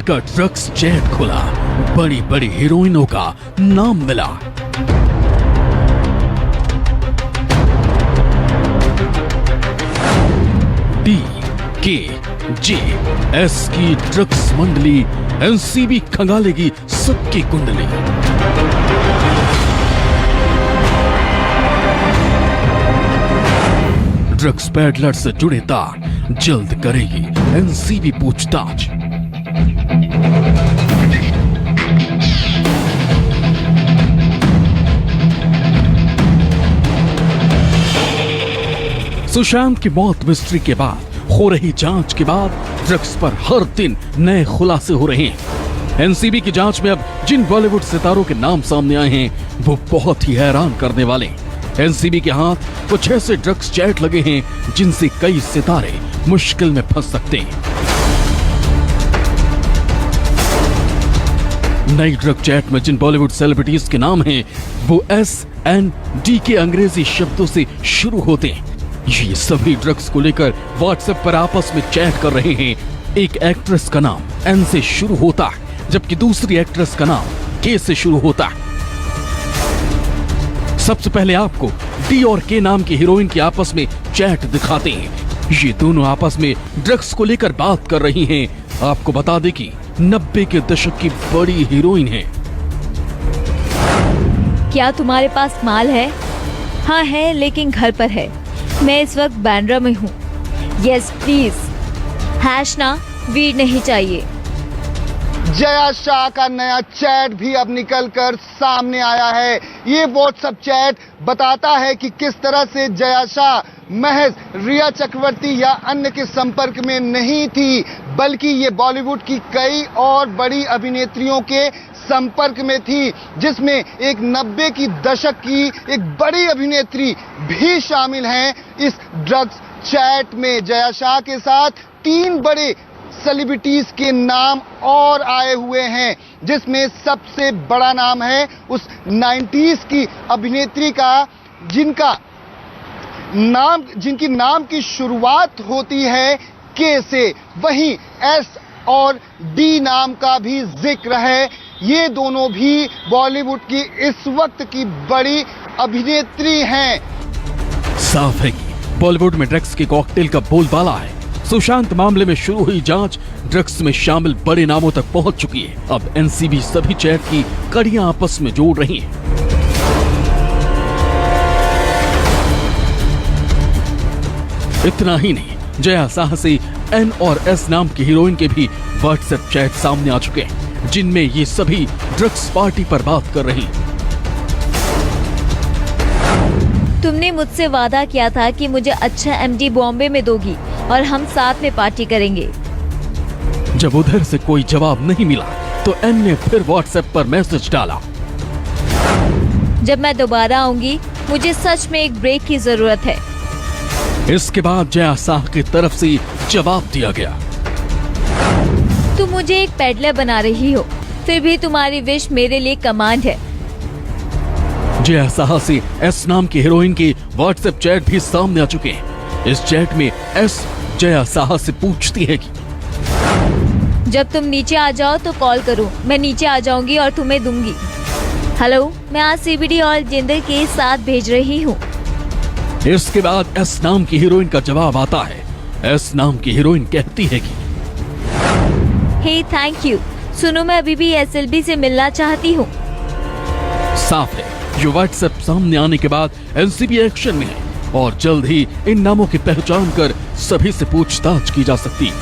का drugs chat खुला, बड़ी बड़ी हीरोइनों का नाम मिला। DKJS की ड्रग्स मंडली एनसीबी खंगालेगी सबकी कुंडली। ड्रग्स पैडलर से जुड़े तार जल्द करेगी एनसीबी पूछताछ। सुशांत की मौत मिस्ट्री के बाद हो रही जांच के बाद ड्रग्स पर हर दिन नए खुलासे हो रहे हैं। एनसीबी की जांच में अब जिन बॉलीवुड सितारों के नाम सामने आए हैं वो बहुत ही हैरान करने वाले। एनसीबी के हाथ कुछ ऐसे ड्रग्स चैट लगे हैं जिनसे कई सितारे मुश्किल में फंस सकते हैं। नई ड्रग चैट में जिन बॉलीवुड सेलिब्रिटीज के नाम हैं वो SND के अंग्रेजी शब्दों से शुरू होते हैं। ये सभी ड्रग्स को लेकर व्हाट्सएप पर आपस में चैट कर रहे हैं। एक एक्ट्रेस का नाम N से शुरू होता है जबकि दूसरी एक्ट्रेस का नाम K से शुरू होता है। सबसे पहले आपको D और K नाम की हीरोइन की आपस में चैट दिखाते हैं। ये दोनों आपस में ड्रग्स को लेकर बात कर रही हैं। आपको बता दें कि 90 के दशक की बड़ी हीरोइन है। क्या तुम्हारे पास माल है? हाँ है, लेकिन घर पर है। मैं इस वक्त बांद्रा में हूँ। Yes please. हैश ना वीड नहीं चाहिए। जया शाह का नया चैट भी अब निकलकर सामने आया है। ये व्हाट्सएप चैट बताता है कि किस तरह से जया शाह महज रिया चक्रवर्ती या अन्य के संपर्क में नहीं थी, बल्कि ये बॉलीवुड की कई और बड़ी अभिनेत्रियों के संपर्क में थी, जिसमें एक 90 की दशक की एक बड़ी अभिनेत्री भी शामिल हैं इस ड्रग्स चैट में। जया शाह के साथ 3 बड़े सेलिब्रिटीज के नाम और आए हुए हैं, जिसमें सबसे बड़ा नाम है उस 90s की अभिनेत्री का जिनकी नाम की शुरुआत होती है K से। वहीं S और D नाम का भी जिक्र है। ये दोनों भी बॉलीवुड की इस वक्त की बड़ी अभिनेत्री हैं। साफ है कि बॉलीवुड में ड्रग्स के कॉकटेल का बोलबाला है। सुशांत मामले में शुरू हुई जांच ड्रग्स में शामिल बड़े नामों तक पहुंच चुकी है। अब एनसीबी सभी चैट की कड़ियां आपस में जोड़ रही हैं। इतना ही नहीं, जया शाह से N और S नाम की हीरोइन के भी व्हाट्सएप चैट सामने आ चुके हैं, जिनमें ये सभी ड्रग्स पार्टी पर बात कर रही हैं। तुमने मुझसे वादा किया था कि मुझे अच्छा MD बॉम्बे में दोगी और हम साथ में पार्टी करेंगे। जब उधर से कोई जवाब नहीं मिला तो N ने फिर व्हाट्सएप पर मैसेज डाला। जब मैं दोबारा आऊंगी मुझे सच में एक ब्रेक की जरूरत है। इसके बाद जया शाह की तरफ से जवाब दिया गया। तुम मुझे एक पेडलर बना रही हो, फिर भी तुम्हारी विश मेरे लिए कमांड है। जया शाह से S नाम की हीरोइन के व्हाट्सएप चैट भी सामने आ चुके हैं। इस चैट में S जया शाह से पूछती है कि जब तुम नीचे आ जाओ तो कॉल करो, मैं नीचे आ जाऊंगी और तुम्हें दूंगी। हेलो, मैं आज CBD और जिंदल के साथ भेज रही हूँ। इसके बाद S नाम की हीरोइन का जवाब आता है। S नाम की हीरोइन कहती है कि हे थैंक यू, सुनो मैं अभी भी SLB से मिलना चाहती हूँ। साफ है जो व्हाट्सएप सामने आने के बाद एनसीबी एक्शन में है और जल्द ही इन नामों की पहचान कर सभी से पूछताछ की जा सकती है।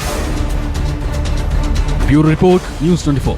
Bureau report news 24।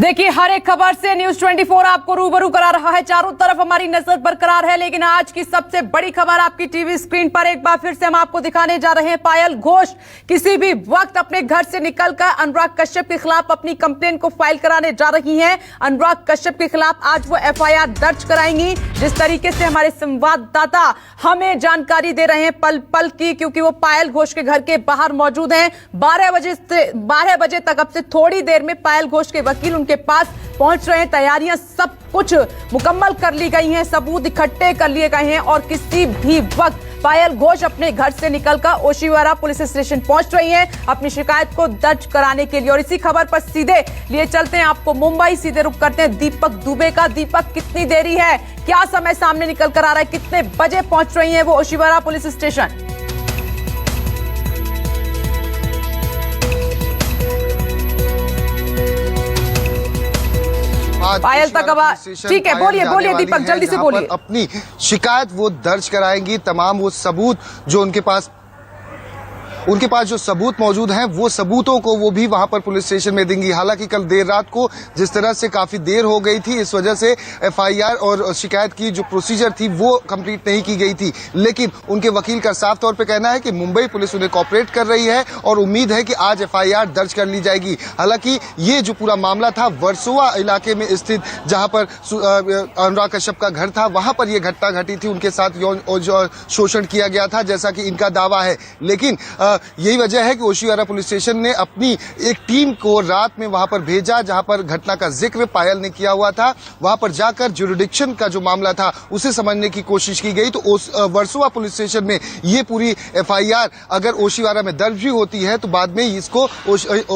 देखिए, हर एक खबर से न्यूज 24 आपको रूबरू करा रहा है। चारों तरफ हमारी नजर बरकरार है, लेकिन आज की सबसे बड़ी खबर आपकी टीवी स्क्रीन पर एक बार फिर से हम आपको दिखाने जा रहे हैं। पायल घोष किसी भी वक्त अपने घर से निकलकर अनुराग कश्यप के खिलाफ अपनी कंप्लेन को फाइल कराने जा रही हैं। अनुराग कश्यप के खिलाफ आज वो FIR दर्ज कराएंगी। जिस तरीके से हमारे संवाददाता हमें जानकारी दे रहे हैं पल पल की, क्योंकि वो पायल घोष के घर के बाहर मौजूद हैं। 12 बजे तक, अब से थोड़ी देर में पायल घोष के वकील उनके पास पहुंच रहे हैं। तैयारियां सब कुछ मुकम्मल कर ली गई हैं, सबूत इकट्ठे कर लिए गए हैं और किसी भी वक्त पायल घोष अपने घर से निकलकर ओशिवारा पुलिस स्टेशन पहुंच रही हैं अपनी शिकायत को दर्ज कराने के लिए। और इसी खबर पर सीधे लिए चलते हैं आपको मुंबई, सीधे रुक करते हैं दीपक दुबे का। दीपक, कितनी देरी है, क्या समय सामने निकल कर आ रहा है, कितने बजे पहुंच रही है वो ओशिवारा पुलिस स्टेशन? पायल तक अब ठीक है, बोलिए दीपक, जल्दी से बोलिए। अपनी शिकायत वो दर्ज कराएंगी, तमाम वो सबूत जो उनके पास जो सबूत मौजूद हैं वो सबूतों को वो भी वहां पर पुलिस स्टेशन में देंगी। हालांकि कल देर रात को जिस तरह से काफी देर हो गई थी, इस वजह से एफआईआर और शिकायत की जो प्रोसीजर थी वो कंप्लीट नहीं की गई थी। लेकिन उनके वकील का साफ तौर पे कहना है कि मुंबई पुलिस उन्हें कोऑपरेट कर रही है और उम्मीद है कि आज एफआईआर दर्ज कर ली जाएगी। हालांकि ये जो पूरा मामला था वर्सोवा इलाके में स्थित, जहां पर अनुराग कश्यप का घर था, वहां पर यह घटना घटी थी। उनके साथ यौन शोषण किया गया था, जैसा कि इनका दावा है। लेकिन यही वजह है कि ओशिवारा पुलिस स्टेशन ने अपनी एक टीम को रात में वहां पर भेजा, जहां पर घटना का जिक्र पायल ने किया हुआ था। वहां पर जाकर ज्यूरिडिक्शन का जो मामला था उसे समझने की कोशिश की गई। तो वर्सोवा पुलिस स्टेशन में ये पूरी एफआईआर अगर ओशिवारा में दर्ज भी होती है तो बाद में इसको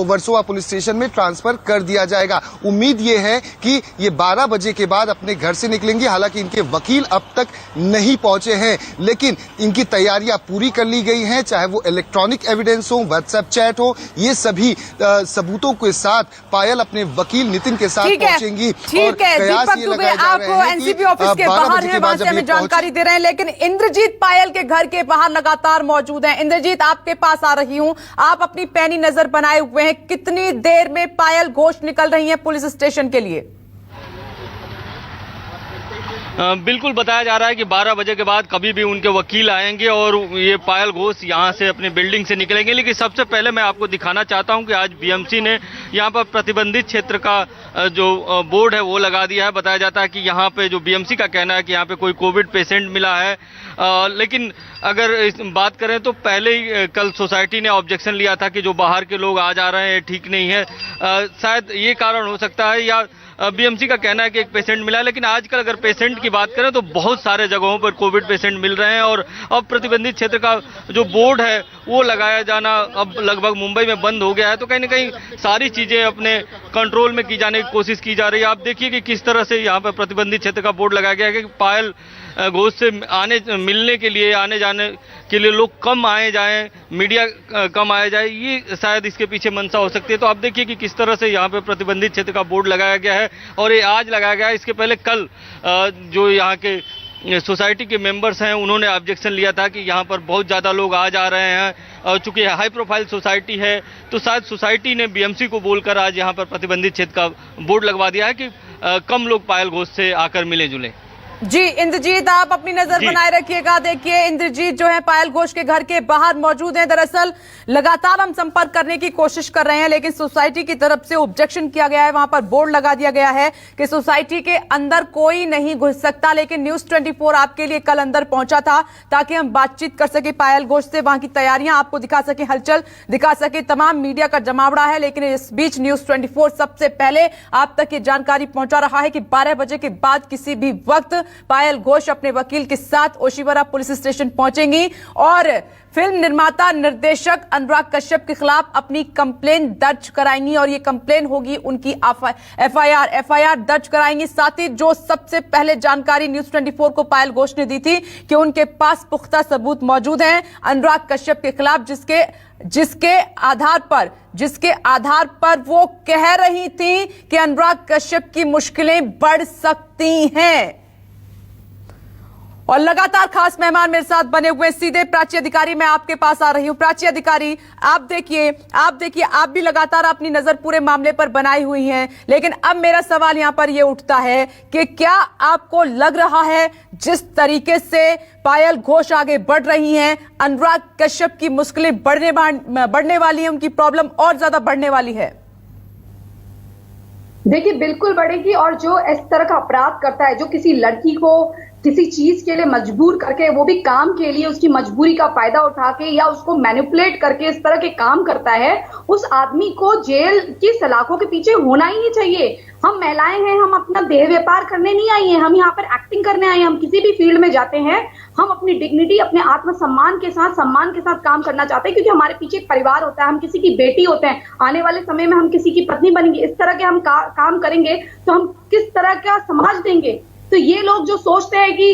वर्सोवा पुलिस स्टेशन में ट्रांसफर कर दिया जाएगा। उम्मीद ये है कि ये 12 बजे के बाद अपने घर से निकलेंगे। हालांकि इनके वकील अब तक नहीं पहुंचे हैं, लेकिन इनकी तैयारियां पूरी कर ली गई हैं, चाहे वो इलेक्ट्रॉनिक एविडेंस हो, व्हाट्सएप चैट हो, ये सभी सबूतों के साथ पायल अपने वकील नितिन के साथ पहुंचेंगी। ठीक है दीपक दुबे, आप एनसीबी ऑफिस के बाहर हैं, वहां से हमें जानकारी दे रहे हैं, लेकिन इंद्रजीत पायल के घर के बाहर लगातार मौजूद हैं। इंद्रजीत, आपके पास आ रही हूं, आप अपनी पैनी नजर बनाए हुए हैं, कितनी देर में पायल घोष निकल रही है पुलिस स्टेशन के लिए? बिल्कुल बताया जा रहा है कि 12 बजे के बाद कभी भी उनके वकील आएंगे और ये पायल घोष यहाँ से अपनी बिल्डिंग से निकलेंगे। लेकिन सबसे पहले मैं आपको दिखाना चाहता हूँ कि आज बीएमसी ने यहाँ पर प्रतिबंधित क्षेत्र का जो बोर्ड है वो लगा दिया है। बताया जाता है कि यहाँ पे जो बीएमसी का कहना है कि यहाँ पे कोई कोविड पेशेंट मिला है, लेकिन अगर बात करें तो पहले ही कल सोसाइटी ने ऑब्जेक्शन लिया था कि जो बाहर के लोग आ जा रहे हैं ठीक नहीं है। शायद ये कारण हो सकता है, या बीएमसी का कहना है कि एक पेशेंट मिला है। लेकिन आजकल अगर पेशेंट की बात करें तो बहुत सारे जगहों पर कोविड पेशेंट मिल रहे हैं और अब प्रतिबंधित क्षेत्र का जो बोर्ड है वो लगाया जाना अब लगभग मुंबई में बंद हो गया है। तो कहीं ना कहीं सारी चीजें अपने कंट्रोल में की जाने की कोशिश की जा रही है। आप देखिए कि किस तरह से यहाँ पर प्रतिबंधित क्षेत्र का बोर्ड लगाया गया है कि पायल घोष से मिलने के लिए, आने जाने के लिए लोग कम आए जाएं, मीडिया कम आए जाए, ये शायद इसके पीछे मंशा हो सकती है। तो आप देखिए कि किस तरह से यहाँ पे प्रतिबंधित क्षेत्र का बोर्ड लगाया गया है और ये आज लगाया गया है। इसके पहले कल जो यहाँ के सोसाइटी के मेंबर्स हैं उन्होंने ऑब्जेक्शन लिया था कि यहाँ पर बहुत ज़्यादा लोग आ जा रहे हैं और चूंकि हाई प्रोफाइल सोसाइटी है तो शायद सोसाइटी ने बीएमसी को बोलकर आज यहाँ पर प्रतिबंधित क्षेत्र का बोर्ड लगवा दिया है कि कम लोग पायल घोष से आकर मिले जुले। जी इंद्रजीत, आप अपनी नजर बनाए रखिएगा। देखिए इंद्रजीत जो है पायल घोष के घर के बाहर मौजूद हैं। दरअसल लगातार हम संपर्क करने की कोशिश कर रहे हैं, लेकिन सोसाइटी की तरफ से ऑब्जेक्शन किया गया है। वहां पर बोर्ड लगा दिया गया है कि सोसाइटी के अंदर कोई नहीं घुस सकता। लेकिन न्यूज 24 आपके लिए कल अंदर पहुंचा था ताकि हम बातचीत कर सके पायल घोष से, वहां की तैयारियां आपको दिखा सके, हलचल दिखा सके। तमाम मीडिया का जमावड़ा है, लेकिन इस बीच न्यूज 24 सबसे पहले आप तक ये जानकारी पहुंचा रहा है कि 12 बजे के बाद किसी भी वक्त पायल घोष अपने वकील के साथ ओशिवारा पुलिस स्टेशन पहुंचेंगी और फिल्म निर्माता निर्देशक अनुराग कश्यप के खिलाफ अपनी कंप्लेन दर्ज कराएंगी और ये कंप्लेन होगी उनकी एफआईआर दर्ज कराएंगी। साथ ही जो सबसे पहले जानकारी न्यूज 24 को पायल घोष ने दी थी कि उनके पास पुख्ता सबूत मौजूद हैं अनुराग कश्यप के खिलाफ, जिसके आधार पर वो कह रही थी कि अनुराग कश्यप की मुश्किलें बढ़ सकती हैं। और लगातार खास मेहमान मेरे साथ बने हुए सीधे प्राची अधिकारी, मैं आपके पास आ रही हूं। प्राची अधिकारी, आप देखिए आप भी लगातार अपनी नजर पूरे मामले पर बनाई हुई हैं, लेकिन अब मेरा सवाल यहां पर यह उठता है कि क्या आपको लग रहा है जिस तरीके से पायल घोष आगे बढ़ रही हैं, अनुराग कश्यप की मुश्किलें बढ़ने वाली है, उनकी प्रॉब्लम और ज्यादा बढ़ने वाली है? देखिए बिल्कुल बढ़ेगी, और जो इस तरह का अपराध करता है, जो किसी लड़की को किसी चीज के लिए मजबूर करके, वो भी काम के लिए उसकी मजबूरी का फायदा उठा के या उसको मैनिपुलेट करके इस तरह के काम करता है, उस आदमी को जेल की सलाखों के पीछे होना ही नहीं चाहिए। हम महिलाएं हैं, हम अपना देह व्यापार करने नहीं आई हैं, हम यहाँ पर एक्टिंग करने आए हैं। हम किसी भी फील्ड में जाते हैं, हम अपनी डिग्निटी, अपने आत्मसम्मान के साथ काम करना चाहते हैं, क्योंकि हमारे पीछे एक परिवार होता है, हम किसी की बेटी होते हैं। आने वाले समय में हम किसी की पत्नी बनेंगे। इस तरह के हम काम करेंगे तो हम किस तरह का समाज देंगे। तो ये लोग जो सोचते हैं कि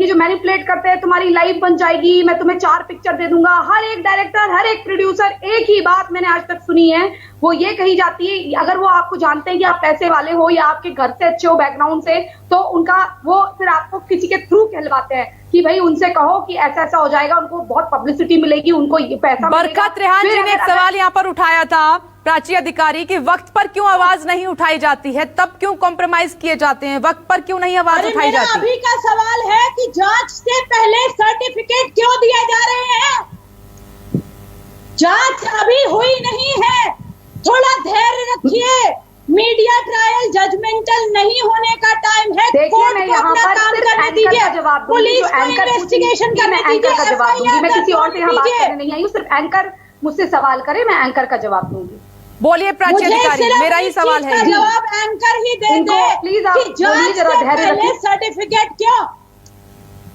ये जो मैनिपुलेट करते हैं, तुम्हारी लाइफ बन जाएगी, मैं तुम्हें 4 पिक्चर दे दूंगा। हर एक डायरेक्टर, हर एक प्रोड्यूसर, एक ही बात मैंने आज तक सुनी है, वो ये कही जाती है, अगर वो आपको जानते हैं कि आप पैसे वाले हो या आपके घर से अच्छे हो बैकग्राउंड से, तो उनका वो फिर आपको किसी के थ्रू कहलवाते हैं कि भाई उनसे कहो कि ऐसा ऐसा हो जाएगा, उनको बहुत पब्लिसिटी मिलेगी, उनको ये पैसा मिलेगा। बरकत रेहान जी ने एक सवाल यहाँ पर उठाया था, प्राची अधिकारी, की वक्त पर क्यों आवाज नहीं उठाई जाती है, तब क्यों कॉम्प्रोमाइज किए जाते हैं, वक्त पर क्यों नहीं आवाज उठाई जाती? अभी का सवाल है कि जांच से पहले सर्टिफिकेट क्यों दिए जा रहे हैं? जांच अभी हुई नहीं है, थोड़ा धैर्य रखिए। मीडिया ट्रायल जजमेंटल नहीं होने का टाइम है। देखिए, मैं यहाँ पर सिर्फ एंकर का जवाब दूंगी, पुलिस जो एंकर इन्वेस्टिगेशन करने एंकर का दीजिए, जवाब दूंगी। मैं किसी और से यहाँ बात FIR करने नहीं आई हूँ, सिर्फ एंकर मुझसे सवाल करे, मैं एंकर का जवाब दूंगी। बोलिए प्राची मुझे अधिकारी, सिर्फ मेरा ही इस सवाल चीज है का जी। जवाब एंकर ही दे इनको दे प्लीज आप कि बोलिए, जांच जरा से धैर्य पहले रखिए। सर्टिफिकेट क्यों?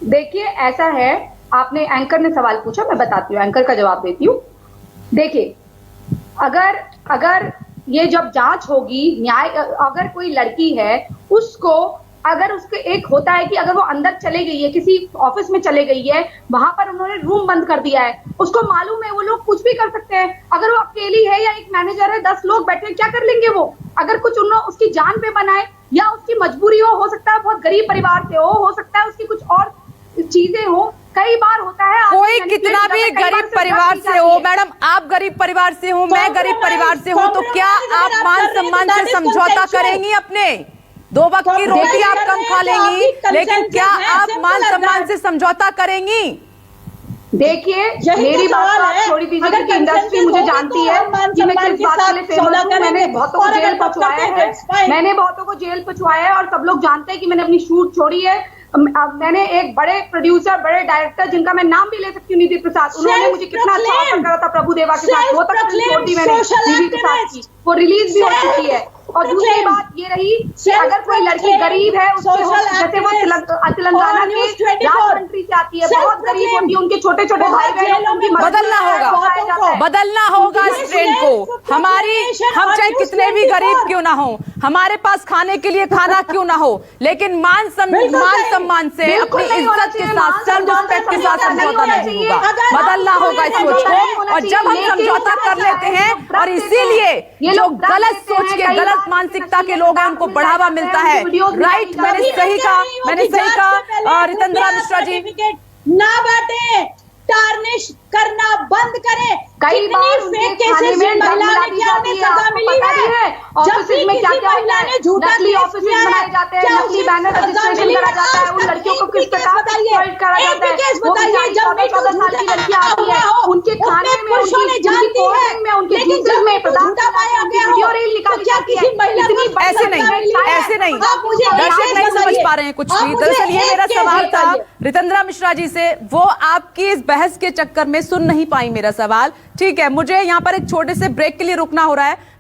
देखिए, ऐसा है, आपने एंकर ने सवाल पूछा, मैं बताती हूँ, एंकर का जवाब देती हूँ। देखिए, अगर ये जब जांच होगी, न्याय, अगर कोई लड़की है, उसको अगर उसके एक होता है कि अगर वो अंदर चले गई है, किसी ऑफिस में चले गई है, वहां पर उन्होंने रूम बंद कर दिया है, उसको मालूम है वो लोग कुछ भी कर सकते हैं। अगर वो अकेली है या एक मैनेजर है, 10 लोग बैठे हैं, क्या कर लेंगे वो? अगर कुछ उन्होंने उसकी जान पे बनाए या उसकी मजबूरी हो सकता है बहुत गरीब परिवार से हो सकता है उसकी कुछ और चीजें हो, कई बार होता है। कोई कितना भी गरीब परिवार से हो, मैडम आप गरीब परिवार से हो, मैं गरीब परिवार से हूं, तो क्या आप मान सम्मान से समझौता करेंगी? अपने 2 वक्त की रोटी आप कम खा लेंगी, लेकिन क्या आप मान सम्मान से समझौता करेंगी? देखिए, मेरी बात आप छोड़ दीजिए, क्योंकि इंडस्ट्री मुझे जानती है कि मैं किस बात के लिए फेमस हूँ। मैंने बहुतों को जेल पहुंचवाया है, और सब लोग जानते हैं कि मैंने अपनी शूट छोड़ी है। मैंने एक बड़े प्रोड्यूसर, बड़े डायरेक्टर, जिनका मैं नाम भी ले सकती हूँ, निधि प्रसाद, उन्होंने मुझे कितना अच्छा ऑफर करा था प्रभु देवा के साथ, वो तक छोड़ दी मैंने निधि प्रसाद की, वो रिलीज भी हो चुकी है। और दूसरी बात ये रही कि अगर कोई लड़की गरीब है, उसके जैसे वो तेलंगाना के राजमंत्री से आती है, बहुत गरीब होती है, उनके छोटे छोटे भाई बहन, उनकी बदलना होगा इस ट्रेंड को। हम चाहे कितने भी गरीब क्यों ना हो, हमारे पास खाने के लिए खाना क्यों ना हो, लेकिन मान सम्मान से, अपनी इज्जत के साथ, सेल्फ रिस्पेक्ट के साथ समझौता नहीं होगा। बदलना होगा इस सोच को। और जब हम समझौता कर लेते हैं, और इसीलिए जो गलत सोच के, गलत मानसिकता के लोग हैं, उनको बढ़ावा मिलता है। राइट, मैंने सही कहा रितंद्रा मिश्रा जी। ना बांटे, टार्निश करना बंद करें। कई बार उनके खाने में महिला ने क्या सजा मिली है, ऑफिस में क्या क्या होता है, नकली ऑफिस बनाए जाते हैं, नकली बैनर रजिस्ट्रेशन करा जाता है, उन लड़कियों को किस प्रकार एक्सप्लॉइट करा जाता है। वो 14 साल की लड़कियां आती है, उनके खाने में, उनकी कोल्ड में, उनके जूसेस में वीडियो रील निकाली जाती है। ऐसे नहीं दर्शक नहीं समझ पा रहे हैं कुछ भी। दरअसल ये मेरा सवाल था रितंद्रा मिश्रा जी से, वो आपकी इस बहस के चक्कर में सुन नहीं पाई मेरा सवाल। ठीक है, मुझे यहाँ पर एक छोटे से ब्रेक के लिए रुकना हो रहा है।